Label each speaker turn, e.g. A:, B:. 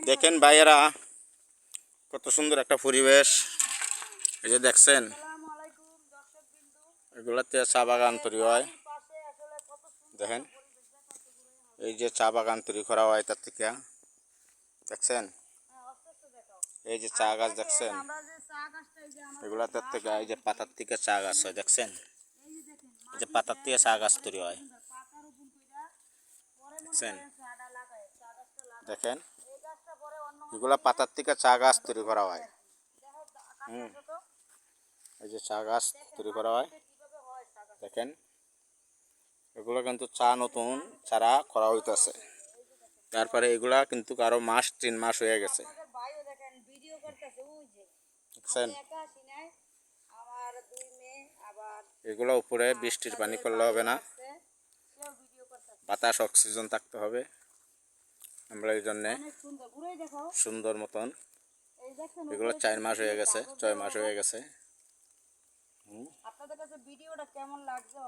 A: দেখেন ভাইয়েরা, কত সুন্দর একটা পরিবেশ। এই যে দেখছেন, এগুলাতে চা বাগান তৈরি হয়। দেখেন, এই যে চা বাগান তৈরি করা হয় তার থেকে দেখছেন, এই যে চা গাছ দেখছেন, এগুলাতে থেকে এই যে পাতার থেকে চা গাছ হয় দেখছেন, এই যে পাতার থেকে চা গাছ তৈরি হয় দেখছেন। দেখেন, এগুলা পাতার থেকে চা গাছ তৈরি করা হয়। এই যে চা গাছ তৈরি করা হয় দেখেন, এগুলো কিন্তু চা নতুন চারা করা হইতেছে। তারপরে এগুলা কিন্তু আরো মাস 3 মাস হয়ে গেছে দেখছেন। এগুলো উপরে বৃষ্টির পানি করলে হবে না, বাতাস অক্সিজেন থাকতে হবে। আমরা এই জন্যে সুন্দর মতন এগুলো 4 মাস হয়ে গেছে, 6 মাস হয়ে গেছে।
B: আপনাদের কাছে ভিডিওটা কেমন লাগছে?